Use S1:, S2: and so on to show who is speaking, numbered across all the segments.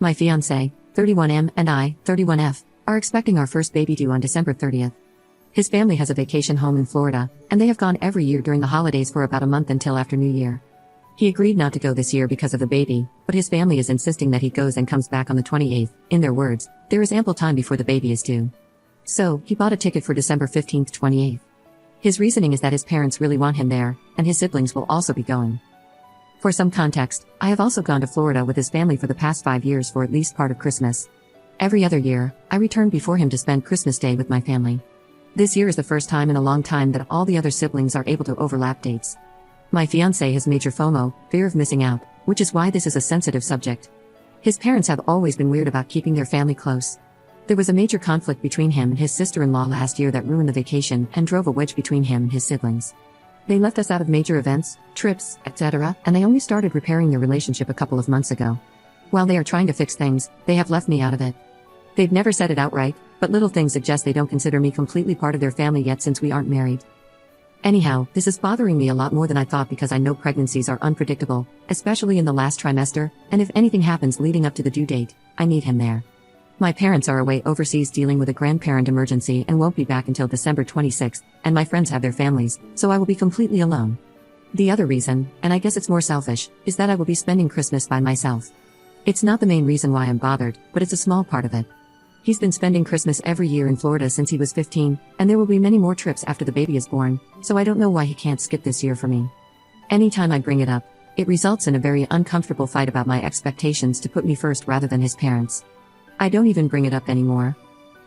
S1: My fiance, 31M, and I, 31F, are expecting our first baby due on December 30th. His family has a vacation home in Florida, and they have gone every year during the holidays for about a month until after New Year. He agreed not to go this year because of the baby, but his family is insisting that he goes and comes back on the 28th. In their words, there is ample time before the baby is due. So, he bought a ticket for December 15th, 28th. His reasoning is that his parents really want him there, and his siblings will also be going. For some context, I have also gone to Florida with his family for the past 5 years for at least part of Christmas. Every other year, I return before him to spend Christmas Day with my family. This year is the first time in a long time that all the other siblings are able to overlap dates. My fiancé has major FOMO, fear of missing out, which is why this is a sensitive subject. His parents have always been weird about keeping their family close. There was a major conflict between him and his sister-in-law last year that ruined the vacation and drove a wedge between him and his siblings. They left us out of major events, trips, etc., and they only started repairing their relationship a couple of months ago. While they are trying to fix things, they have left me out of it. They've never said it outright, but little things suggest they don't consider me completely part of their family yet since we aren't married. Anyhow, this is bothering me a lot more than I thought because I know pregnancies are unpredictable, especially in the last trimester, and if anything happens leading up to the due date, I need him there. My parents are away overseas dealing with a grandparent emergency and won't be back until December 26th, and my friends have their families, so I will be completely alone. The other reason, and I guess it's more selfish, is that I will be spending Christmas by myself. It's not the main reason why I'm bothered, but it's a small part of it. He's been spending Christmas every year in Florida since he was 15, and there will be many more trips after the baby is born, so I don't know why he can't skip this year for me. Anytime I bring it up, it results in a very uncomfortable fight about my expectations to put me first rather than his parents. I don't even bring it up anymore.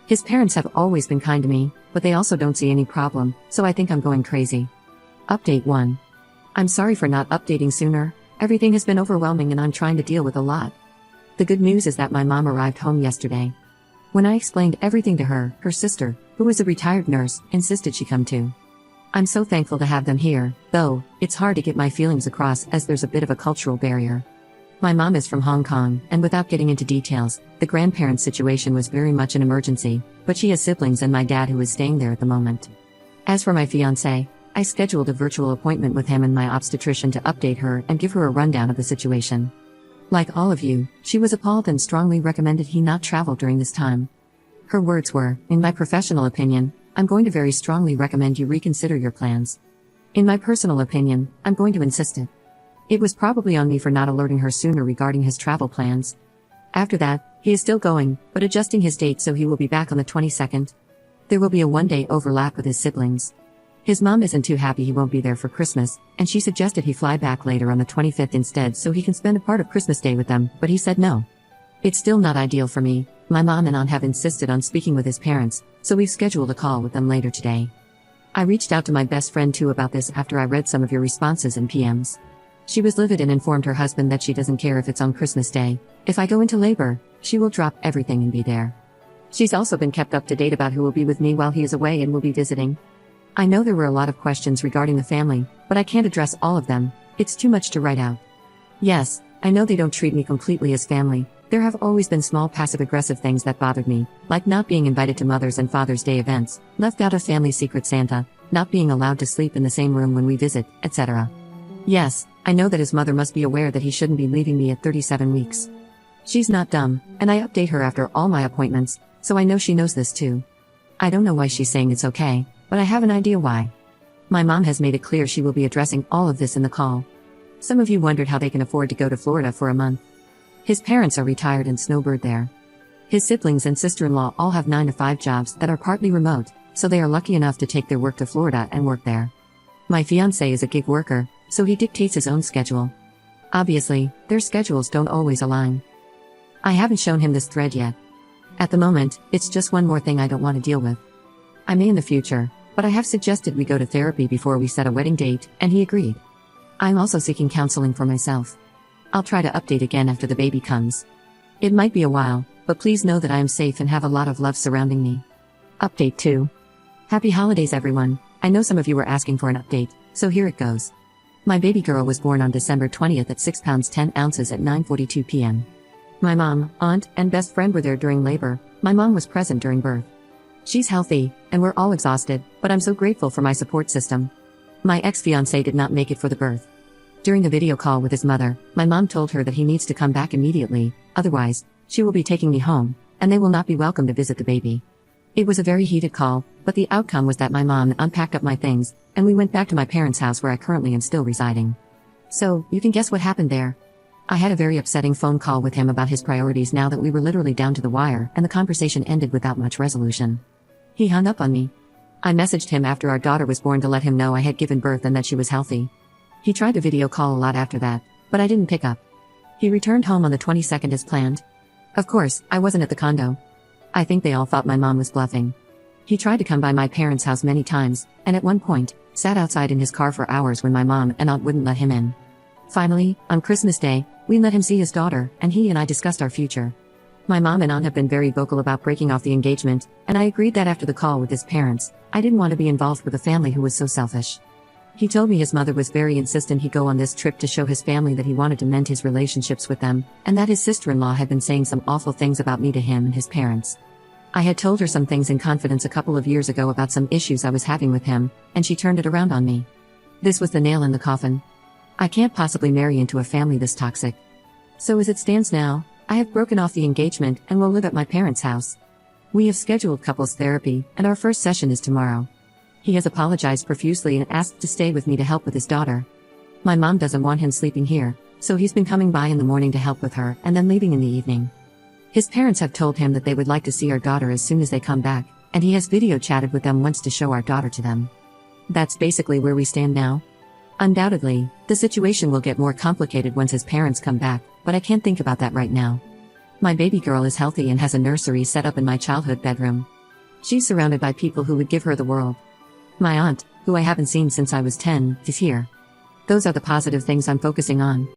S1: His parents have always been kind to me, but they also don't see any problem, so I think I'm going crazy. Update 1. I'm sorry for not updating sooner. Everything has been overwhelming and I'm trying to deal with a lot. The good news is that my mom arrived home yesterday. When I explained everything to her, her sister, who is a retired nurse, insisted she come too. I'm so thankful to have them here, though, it's hard to get my feelings across as there's a bit of a cultural barrier. My mom is from Hong Kong, and without getting into details, the grandparent situation was very much an emergency, but she has siblings and my dad who is staying there at the moment. As for my fiancé, I scheduled a virtual appointment with him and my obstetrician to update her and give her a rundown of the situation. Like all of you, she was appalled and strongly recommended he not travel during this time. Her words were, "In my professional opinion, I'm going to very strongly recommend you reconsider your plans. In my personal opinion, I'm going to insist it." It was probably on me for not alerting her sooner regarding his travel plans. After that, he is still going, but adjusting his date so he will be back on the 22nd. There will be a one-day overlap with his siblings. His mom isn't too happy he won't be there for Christmas, and she suggested he fly back later on the 25th instead so he can spend a part of Christmas Day with them, but he said no. It's still not ideal for me. My mom and aunt have insisted on speaking with his parents, so we've scheduled a call with them later today. I reached out to my best friend too about this after I read some of your responses and PMs. She was livid and informed her husband that she doesn't care if it's on Christmas Day. If I go into labor, she will drop everything and be there. She's also been kept up to date about who will be with me while he is away and will be visiting. I know there were a lot of questions regarding the family, but I can't address all of them. It's too much to write out. Yes, I know they don't treat me completely as family. There have always been small passive-aggressive things that bothered me, like not being invited to Mother's and Father's Day events, left out of family secret Santa, not being allowed to sleep in the same room when we visit, etc. Yes, I know that his mother must be aware that he shouldn't be leaving me at 37 weeks. She's not dumb, and I update her after all my appointments, so I know she knows this too. I don't know why she's saying it's okay, but I have an idea why. My mom has made it clear she will be addressing all of this in the call. Some of you wondered how they can afford to go to Florida for a month. His parents are retired and snowbird there. His siblings and sister-in-law all have 9-to-5 jobs that are partly remote, so they are lucky enough to take their work to Florida and work there. My fiancé is a gig worker, so he dictates his own schedule. Obviously, their schedules don't always align. I haven't shown him this thread yet. At the moment, it's just one more thing I don't want to deal with. I may in the future, but I have suggested we go to therapy before we set a wedding date, and he agreed. I'm also seeking counseling for myself. I'll try to update again after the baby comes. It might be a while, but please know that I am safe and have a lot of love surrounding me. Update 2. Happy holidays everyone. I know some of you were asking for an update, so here it goes. My baby girl was born on December 20th at 6 pounds 10 ounces at 9:42 p.m. My mom, aunt, and best friend were there during labor. My mom was present during birth. She's healthy, and we're all exhausted, but I'm so grateful for my support system. My ex-fiancé did not make it for the birth. During the video call with his mother, my mom told her that he needs to come back immediately, otherwise, She will be taking me home, and they will not be welcome to visit the baby. It was a very heated call, but the outcome was that my mom unpacked up my things, and we went back to my parents' house where I currently am still residing. So, you can guess what happened there. I had a very upsetting phone call with him about his priorities now that we were literally down to the wire, and the conversation ended without much resolution. He hung up on me. I messaged him after our daughter was born to let him know I had given birth and that she was healthy. He tried to video call a lot after that, but I didn't pick up. He returned home on the 22nd as planned. Of course, I wasn't at the condo. I think they all thought my mom was bluffing. He tried to come by my parents' house many times, and at one point, sat outside in his car for hours when my mom and aunt wouldn't let him in. Finally, on Christmas Day, we let him see his daughter, and he and I discussed our future. My mom and aunt have been very vocal about breaking off the engagement, and I agreed that after the call with his parents, I didn't want to be involved with a family who was so selfish. He told me his mother was very insistent he go on this trip to show his family that he wanted to mend his relationships with them, and that his sister-in-law had been saying some awful things about me to him and his parents. I had told her some things in confidence a couple of years ago about some issues I was having with him, and she turned it around on me. This was the nail in the coffin. I can't possibly marry into a family this toxic. So as it stands now, I have broken off the engagement and will live at my parents' house. We have scheduled couples therapy, and our first session is tomorrow. He has apologized profusely and asked to stay with me to help with his daughter. My mom doesn't want him sleeping here, so he's been coming by in the morning to help with her and then leaving in the evening. His parents have told him that they would like to see our daughter as soon as they come back, and he has video chatted with them once to show our daughter to them. That's basically where we stand now. Undoubtedly, the situation will get more complicated once his parents come back, but I can't think about that right now. My baby girl is healthy and has a nursery set up in my childhood bedroom. She's surrounded by people who would give her the world. My aunt, who I haven't seen since I was 10, is here. Those are the positive things I'm focusing on.